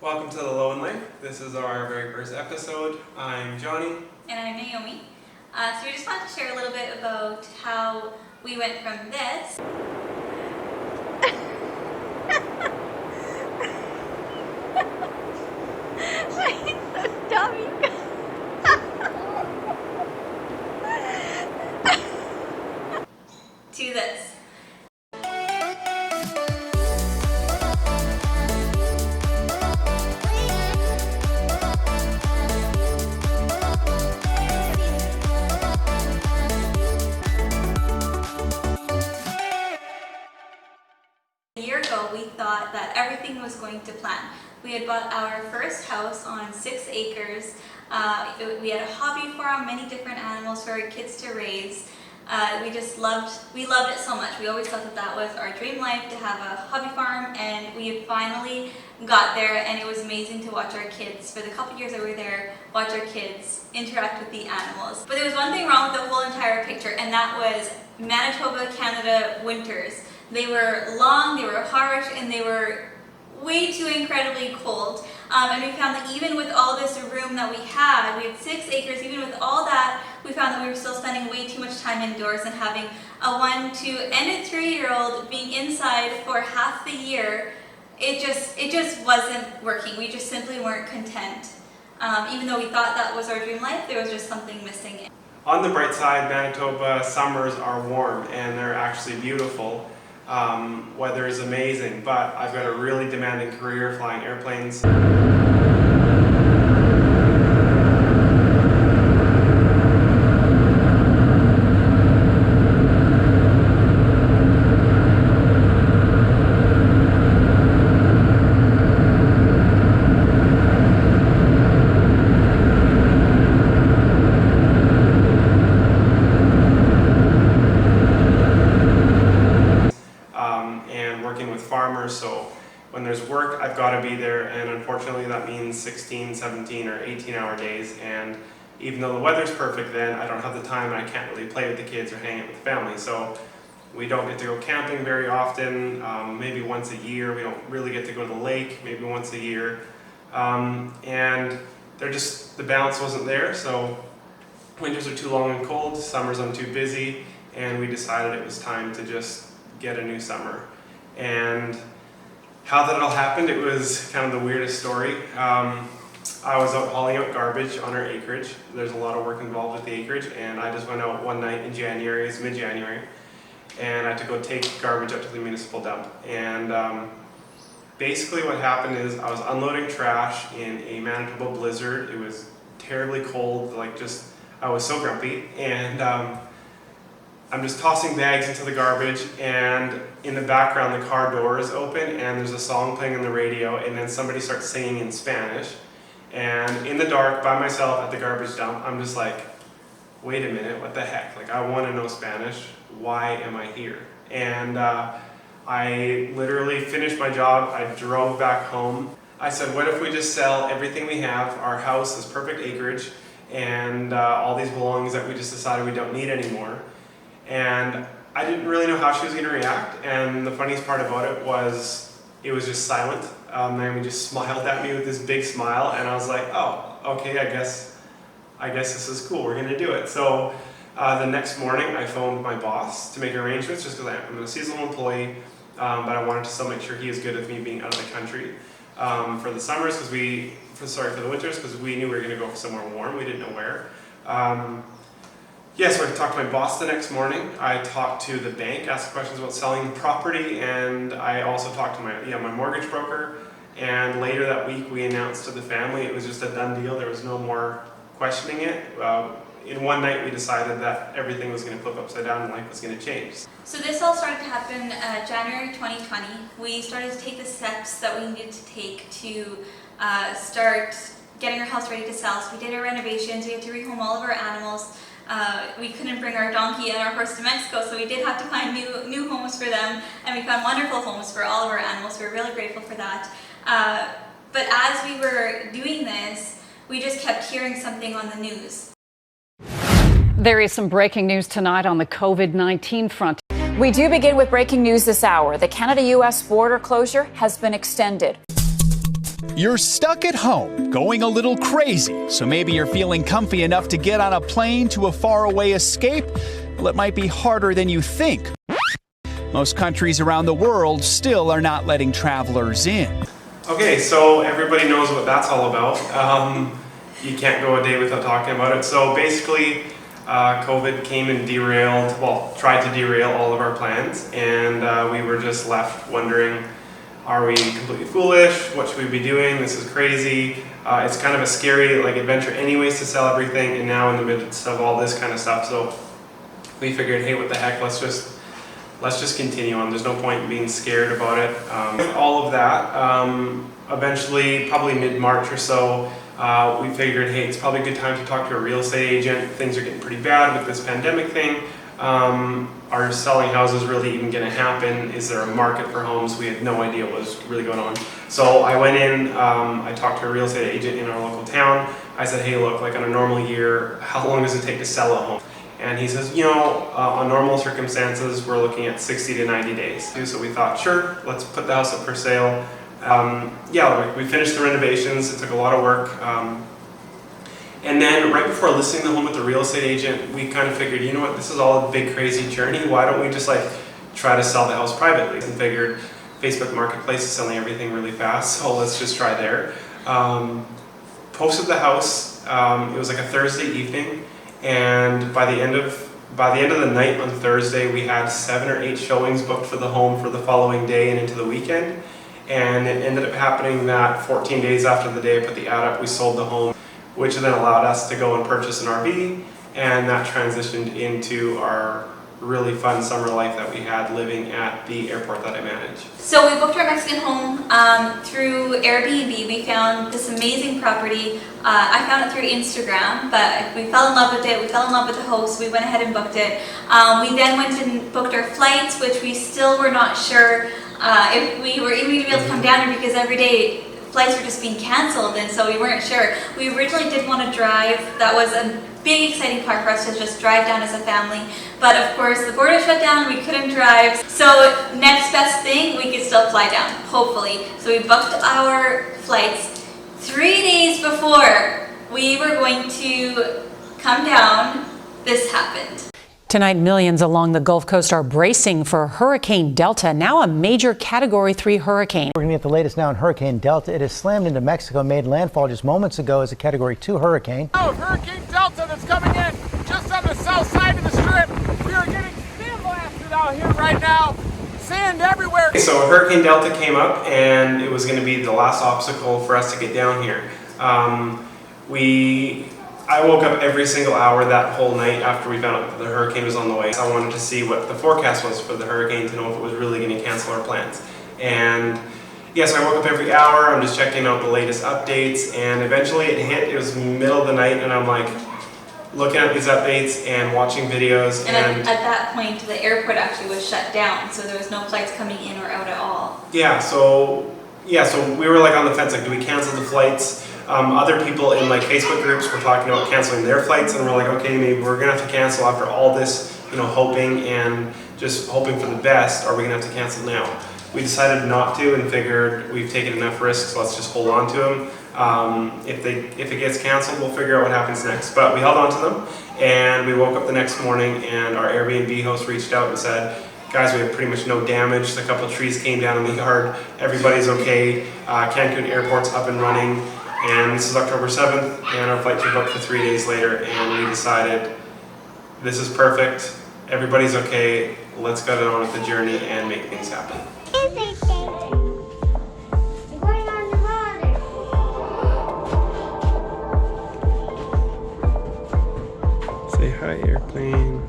Welcome to TheLoewenLife. This is our very first episode. I'm Johnny. And I'm Naomi. So we just wanted to share a little bit about how we went from this to this. A year ago, we thought that everything was going to plan. We had bought our first house on 6 acres. We had a hobby farm, many different animals for our kids to raise. We loved it so much. We always thought that that was our dream life, to have a hobby farm, and we had finally got there, and it was amazing to watch our kids, for the couple years that we were there, watch our kids interact with the animals. But there was one thing wrong with the whole entire picture, and that was Manitoba, Canada winters. They were long, they were harsh, and they were way too incredibly cold. And we found that even with all this room that we had 6 acres, even with all that, we found that we were still spending way too much time indoors, and having a 1, 2, and a 3-year-old being inside for half the year, it just wasn't working. We just simply weren't content. Even though we thought that was our dream life, there was just something missing. On the bright side, Manitoba summers are warm and they're actually beautiful. Weather is amazing, but I've got a really demanding career flying airplanes. Farmers, so when there's work, I've got to be there, and unfortunately that means 16, 17, or 18-hour days, and even though the weather's perfect then, I don't have the time, and I can't really play with the kids or hang out with the family, so we don't get to go camping very often, maybe once a year. We don't really get to go to the lake, maybe once a year, and the balance wasn't there, so winters are too long and cold, summers I'm too busy, and we decided it was time to just get a new summer. And how that all happened, it was kind of the weirdest story. I was out hauling out garbage on our acreage. There's a lot of work involved with the acreage, and I just went out one night in January, it's mid-January, and I had to go take garbage up to the municipal dump. And basically what happened is I was unloading trash in a Manitoba blizzard. It was terribly cold, I was so grumpy, and I'm just tossing bags into the garbage, and in the background the car door is open and there's a song playing on the radio, and then somebody starts singing in Spanish, and in the dark by myself at the garbage dump, I'm just like, wait a minute, what the heck, I want to know Spanish, why am I here? And I literally finished my job, I drove back home. I said, what if we just sell everything we have, our house, this perfect acreage, and all these belongings that we just decided we don't need anymore. And I didn't really know how she was going to react, and the funniest part about it was just silent. Naomi just smiled at me with this big smile, and I was like, oh, okay, I guess this is cool, we're going to do it. So the next morning I phoned my boss to make arrangements, just because I'm a seasonal employee, but I wanted to still make sure he is good with me being out of the country for the summers, for the winters, because we knew we were going to go somewhere warm, we didn't know where. So I talked to my boss the next morning. I talked to the bank, asked questions about selling the property, and I also talked to my mortgage broker. And later that week we announced to the family it was just a done deal. There was no more questioning it. In one night we decided that everything was going to flip upside down and life was going to change. So this all started to happen January 2020. We started to take the steps that we needed to take to start getting our house ready to sell. So we did our renovations, we had to rehome all of our animals. We couldn't bring our donkey and our horse to Mexico, so we did have to find new homes for them, and we found wonderful homes for all of our animals. We were really grateful for that. But as we were doing this, we just kept hearing something on the news. There is some breaking news tonight on the COVID-19 front. We do begin with breaking news this hour. The Canada-U.S. border closure has been extended. You're stuck at home, going a little crazy, so maybe you're feeling comfy enough to get on a plane to a faraway escape. Well, it might be harder than you think. Most countries around the world still are not letting travelers in. Okay, so everybody knows what that's all about. You can't go a day without talking about it. So basically, COVID came and tried to derail all of our plans, and we were just left wondering, are we completely foolish? What should we be doing? This is crazy. It's kind of a scary adventure anyways to sell everything, and now in the midst of all this kind of stuff. So we figured, hey, what the heck, let's just continue on. There's no point in being scared about it. With all of that, eventually, probably mid-March or so, we figured, hey, it's probably a good time to talk to a real estate agent. Things are getting pretty bad with this pandemic thing. Are selling houses really even going to happen? Is there a market for homes? We had no idea what was really going on. So I went in, I talked to a real estate agent in our local town. I said, hey, look, on a normal year, how long does it take to sell a home? And he says, on normal circumstances, we're looking at 60 to 90 days. So we thought, sure, let's put the house up for sale. We finished the renovations. It took a lot of work. And then right before listing the home with the real estate agent, we kind of figured, you know what, this is all a big crazy journey. Why don't we just try to sell the house privately? And figured Facebook Marketplace is selling everything really fast, so let's just try there. Posted the house. It was a Thursday evening. And by the end of the night on Thursday, we had 7 or 8 showings booked for the home for the following day and into the weekend. And it ended up happening that 14 days after the day I put the ad up, we sold the home, which then allowed us to go and purchase an RV, and that transitioned into our really fun summer life that we had living at the airport that I manage. So we booked our Mexican home through Airbnb. We found this amazing property. I found it through Instagram, but we fell in love with it. We fell in love with the host. We went ahead and booked it. We then went and booked our flights, which we still were not sure if we were even going to be able to come down here, because every day flights were just being canceled, and so we weren't sure. We originally did want to drive. That was a big exciting part for us, to just drive down as a family, but of course the border shut down, we couldn't drive, so next best thing, we could still fly down, hopefully. So we booked our flights 3 days before we were going to come down. This happened. Tonight, millions along the Gulf Coast are bracing for Hurricane Delta, now a major Category 3 hurricane. We're going to get the latest now on Hurricane Delta. It has slammed into Mexico, made landfall just moments ago as a Category 2 hurricane. Oh, Hurricane Delta that's coming in just on the south side of the strip. We are getting sandblasted out here right now. Sand everywhere. So Hurricane Delta came up, and it was going to be the last obstacle for us to get down here. I woke up every single hour that whole night after we found out that the hurricane was on the way. I wanted to see what the forecast was for the hurricane to know if it was really going to cancel our plans. And yes, I woke up every hour. I'm just checking out the latest updates, and eventually it hit. It was middle of the night, and I'm looking at these updates and watching videos. And at that point, the airport actually was shut down, so there was no flights coming in or out at all. So we were on the fence, do we cancel the flights? Other people in Facebook groups were talking about canceling their flights, and we're okay, maybe we're gonna have to cancel after all this, hoping and just hoping for the best. Are we gonna have to cancel now? We decided not to, and figured we've taken enough risks, so let's just hold on to them. If it gets canceled, we'll figure out what happens next. But we held on to them, and we woke up the next morning, and our Airbnb host reached out and said, guys, we have pretty much no damage. A couple of trees came down in the yard. Everybody's okay. Cancun Airport's up and running. And this is October 7th, and our flights were booked for 3 days later, and we decided this is perfect. Everybody's okay. Let's go on with the journey and make things happen. Say hi, airplane.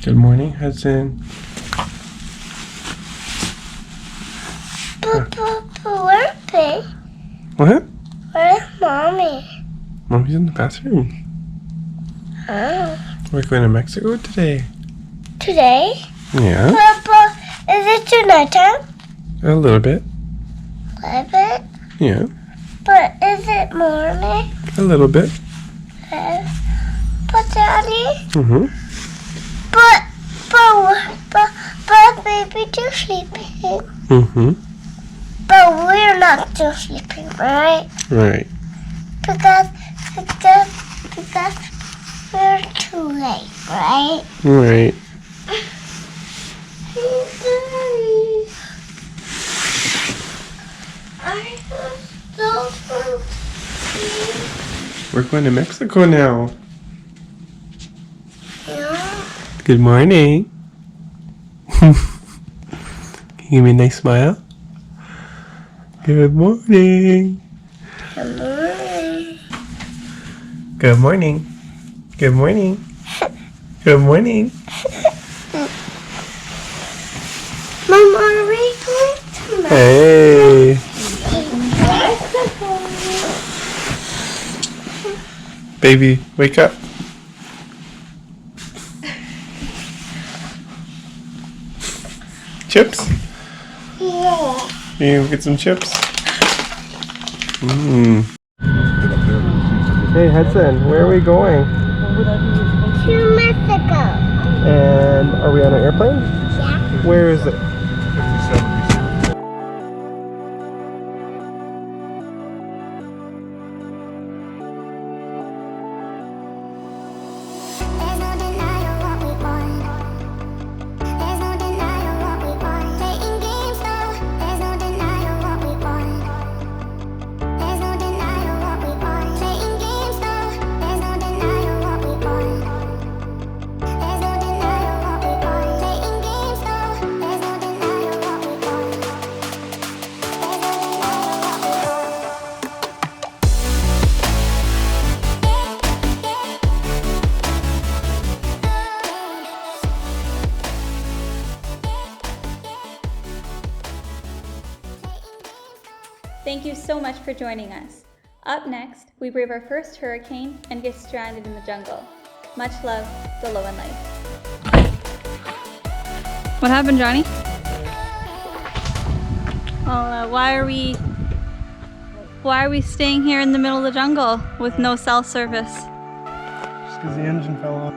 Good morning, Hudson. Where's Pig? What? Where's Mommy? Mommy's in the bathroom. Oh. We're going to Mexico today. Today? Yeah. Papa, is it your nighttime? A little bit. A bit? Yeah. But is it morning? A little bit. But Daddy? Mm-hmm. But baby, you're sleeping. Mm-hmm. But we're not still sleeping, right? Right. Because we're too late, right? Right. Daddy, I am so hungry. We're going to Mexico now. Yeah. Good morning. Can you give me a nice smile? Good morning. Good morning. Good morning. Good morning. Good morning. Mom, are we going to Hey. Mexico? Baby, wake up. Chips? Yeah. You get some chips? Mmm. Hey Hudson, where are we going? To Mexico. And are we on an airplane? Yeah. Where is it? There's no denying what we want. There's no denying what we want. Playing games though. There's no denying what we want. There's no denying what we want. Playing games though. There's no denying what we want. There's no denying what we want. Playing games though. There's no denying what we want. There's no denying what we want. Thank you so much for joining us. Up next, we brave our first hurricane and get stranded in the jungle. Much love, TheLoewenLife. What happened, Johnny? Well, why are we staying here in the middle of the jungle with no cell service? Just because the engine fell off.